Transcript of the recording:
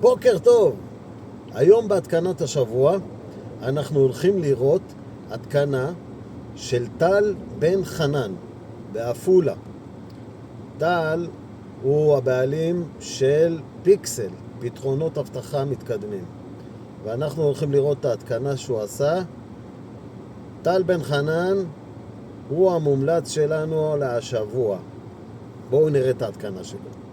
בוקר טוב. היום בהתקנת השבוע אנחנו הולכים לראות התקנה של טל בן חנן בעפולה. טל הוא הבעלים של פיקסל, פתרונות אבטחה מתקדמים, ואנחנו הולכים לראות את ההתקנה שהוא עשה. טל בן חנן הוא המומלץ שלנו להשבוע. בואו נראה את ההתקנה שלו.